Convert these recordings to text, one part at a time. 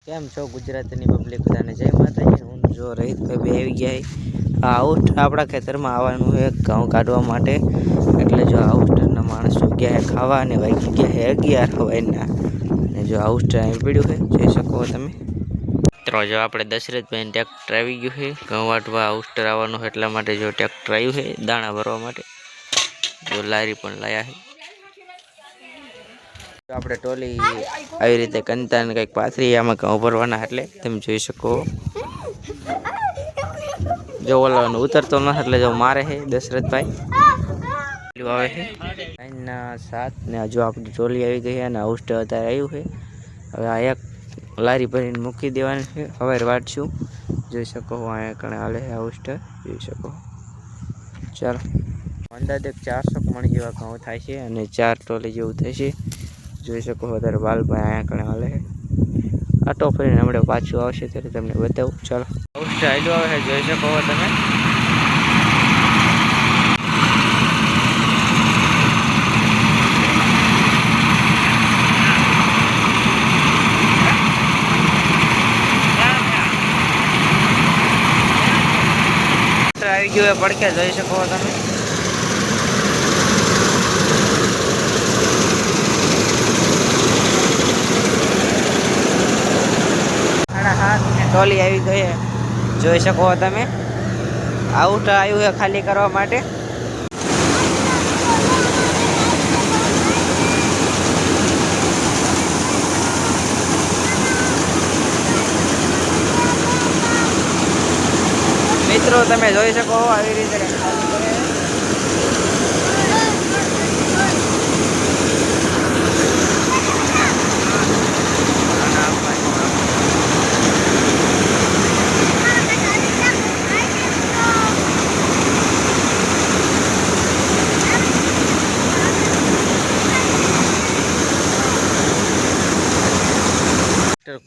કેમ છો ગુજરાતની પબ્લિક બધાને જય માતાજી। હું જો રહીતભાઈ બે આવી ગયા આઉટ આપણા ખેતરમાં આવવાનું છે ઘઉં કાઢવા માટે। એટલે જો આઉટરના માણસો ગયા છે ખાવા અને વાગી ગયા છે 11 સવારના ને જો આઉટ આવી પડ્યું છે જોઈ શકો તમે। મિત્રો જો આપણે દશરથભાઈ ટ્રેક્ટર આવી ગયું છે ઘઉં વાટવા આઉસ્ટર આવવાનું એટલા માટે જો ટ્રેક્ટર આવ્યું છે દાણા ભરવા માટે। જો લારી પણ લાયા છે। આપણે ટોલી આવી રીતે કંતાને કંઈક પાથરી આમાં ઘઉં ભરવાના એટલે તમે જોઈ શકો। જો ઓલાનો ઉતરતો નથી એટલે જો મારે છે દશરથભાઈ આવે છે 7 ને હજુ આપણી ટોલી આવી ગઈ અને આઉસ્ટર અત્યારે આવ્યું છે। હવે આ એક લારી ભરીને મૂકી દેવાની છે હવે વાટશું જોઈ શકો। અહીંયા કણે હાલે છે આઉસ્ટર જોઈ શકો। ચાલો અંદાજે 400 મણ જેવા ઘઉં થાય છે અને 4 ટોલી જેવું થશે જોઈ શકો। અત્યારે બાલભાઈ અહીંયા કણે હાલે છે આટો ફરીને હમણાં પાછું આવશે ત્યારે તમને બતાવું। ચાલો આઉસ્ટર હાલ્યું આવે છે જોઈ શકો તમે। આવી ગયું પડખે જોઈ શકો તમે। ટોલી આવી ગઈ જોઈ શકો તમે। આઉટ આવ્યું છે ખાલી કરવા માટે। મિત્રો તમે જોઈ શકો આવી રીતે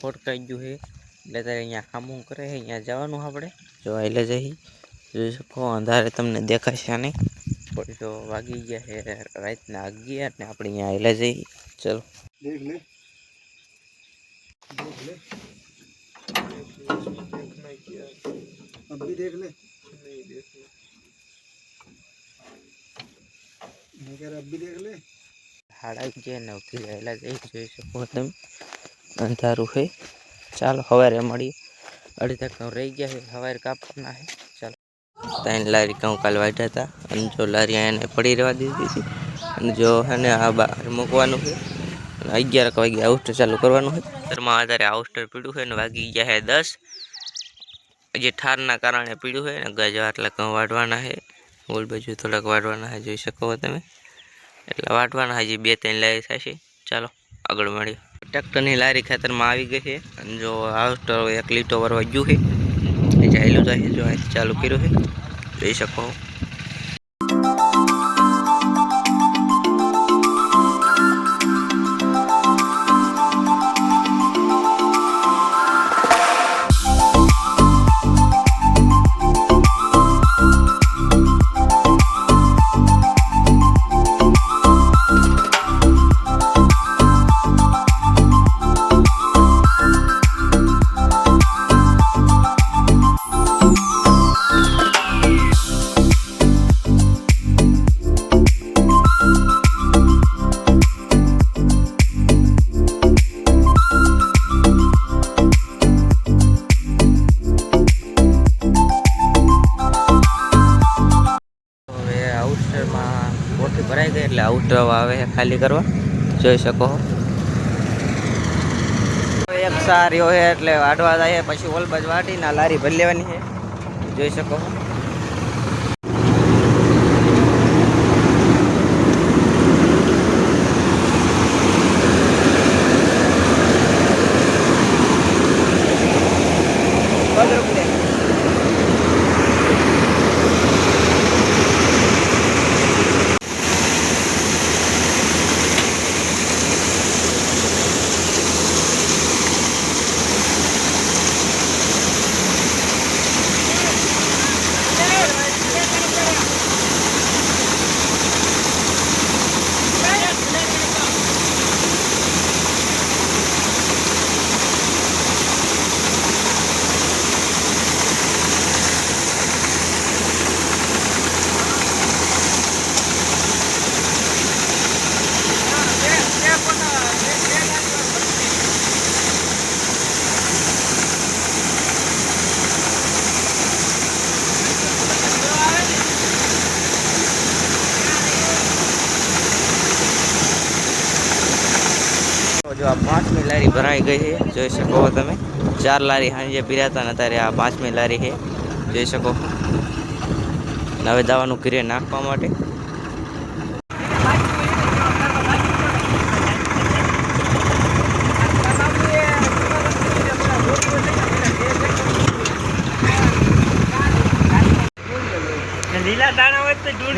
ખોટકાઈ ગયું છે એટલે ત્યારે અહીંયા કામું કરે છે અહીંયા જવાનું આપણે જો એટલે જઈ જોઈ શકો। અંધારે તમને દેખાશે નહીં પણ જો વાગી ગયા છે રાતના 11 ને આપણે અહીંયા એટલે જઈ। ચલો अभी देख ले नहीं देखना मैं कह रहा अभी देख ले 9:30 એટલે જઈ જોઈ શકો તમે। અંધારું છે ચાલો સવારે મળીએ। અડધા ઘઉં રહી ગયા છે સવારે કાપવાના છે। ચાલો 3 લારી ઘઉં કાલ વાઢ્યા હતા અને જો લારી એને પડી રહેવા દીધી હતી અને જો એને આ બહાર મૂકવાનું છે 11 વાગે આઉસ્ટર ચાલુ કરવાનું છે। ઘરમાં આધારે આઉસ્ટર પીડ્યું છે ને વાગી ગયા છે 10 જે ઠારના કારણે પીડ્યું છે ને ગજ આટલા ઘઉં વાઢવાના છે ઓલ બાજુ થોડાક વાઢવાના છે જોઈ શકો તમે। એટલે વાટવાના હજી 2-3 લારી થશે। ચાલો આગળ મળીએ। ટ્રેક્ટરની લારી ખેતરમાં આવી ગઈ છે અને જો આઉસ્ટર 1 લીટો ભરવા ગયું છે એ ચાલ્યું જાય જો ચાલુ કર્યું છે જોઈ શકો। ભરાઈ ગઈ એટલે આઉટર આવે ખાલી કરવા જોઈ શકો। એક સારીઓ છે એટલે વાઢવા જાય પછી ઓલ બાજુ વાટીને લારી ભરી લેવાની છે જોઈ શકો। જો આ 5મી લારી ભરાઈ ગઈ છે, જોઈ શકો છો તમે। 4 લારી સાંજે પીરાતા ને અત્યારે આ 5મી લારી છે, જોઈ શકો છો। હવે દવાનું ઘરે નાખવા માટે લીલા દાણા હોય તો દૂર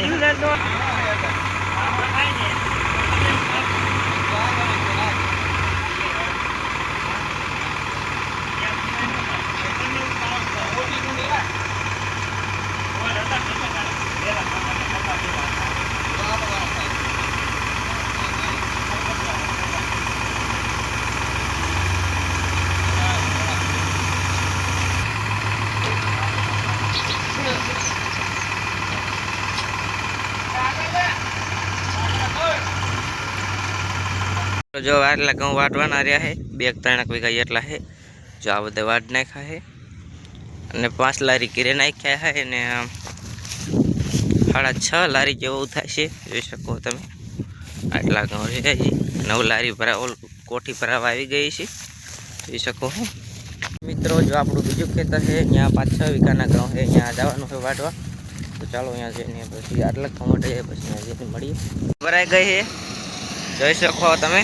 जो आटला घઉં વાટવાના રહ્યા છે 2-3 વીઘા જેટલા છે। જો આ બધા વાટ નાખ્યા છે અને 5 લારી ઘરે નાખ્યા છે અને 6.5 લારી જેવું થાય છે, જોઈ શકો તમે। આટલા ઘઉં છે, 9 લારી ભરા કોઠી ભરાવા આવી ગઈ છે, જોઈ શકો છો મિત્રો। જો આપણું બીજું ખેતર છે, ત્યાં 5-6 વીઘાના ઘઉં છે, ત્યાં જવાનું છે વાટવા। તો ચાલો અહીંયા જઈને પછી આટલા ઘઉં માટે પછી જઈને મળીએ। ભરાઈ ગઈ છે, જોઈ શકો તમે।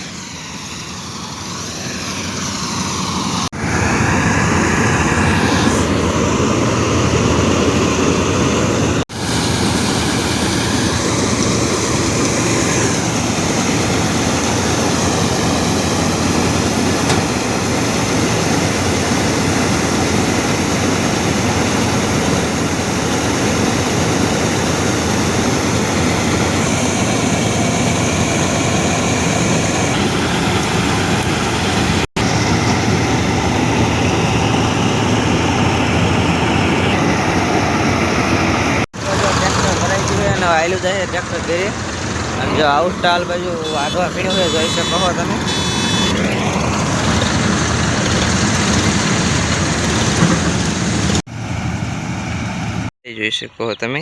आयलू जाए ट्रेक्टर घरे जो आउट स्टाल बाजू वाटवा पीड़્યું છે, જોઈ શકો છો તમે। જોઈ શકો છો તમે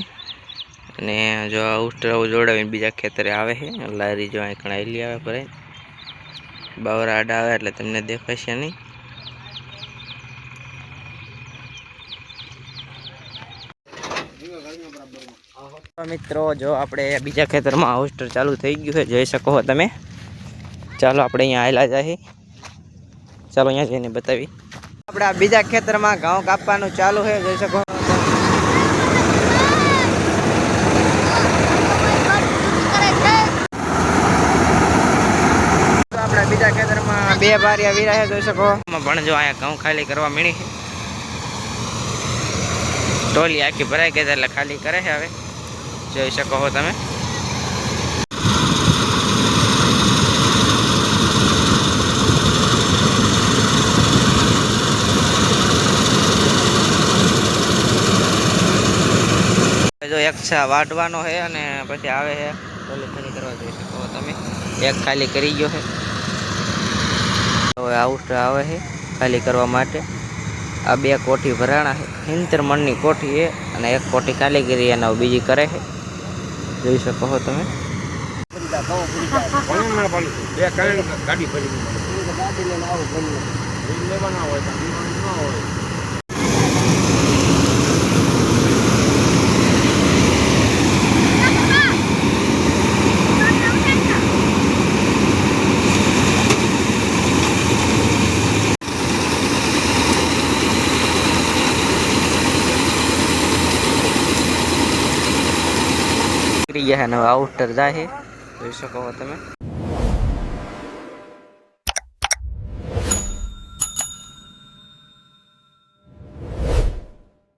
અને જો આઉટ સ્ટાલ જોડાવીને બીજા ખેતરે આવે છે। લારી જો અહીં કણાઈલી આવે ભરાઈ બાવરા આડા આવે એટલે તમને દેખાશે નહીં। મિત્રો જો આપણે બીજા ખેતરમાં હાઉસ્ટર ચાલુ થઈ ગયું છે, જોઈ શકો છો તમે। ચાલો આપણે અહીંયા આયલા જાય, ચાલો અહીંયા જઈને બતાવી। આપણે આ બીજા ખેતરમાં ઘઉં કાપવાનું ચાલુ છે, જોઈ શકો આપણે બીજા ખેતરમાં 2 બારિયા વીરા છે, જોઈ શકો પણ જો અહીંયા ઘઉં ખાલી કરવા મીણી છે। ટોલી આખી ભરાઈ ગઈ એટલે ખાલી કરે છે, હવે જોઈ શકો છો તમે। જો એક છે વાટવાનો છે અને પછી આવે છે ટોલી ખાલી કરવા, જોઈ શકો તમે। એક ખાલી કરી ગયો છે, હવે આઉટ આવે છે ખાલી કરવા માટે। આ 2 કોઠી ભરાણા છે, 70 મણની કોઠી છે અને 1 કોઠી ખાલી કરી અને બીજી કરે છે, જોઈ શકો છો તમે। आउटर जाए, જોઈ શકો તમે।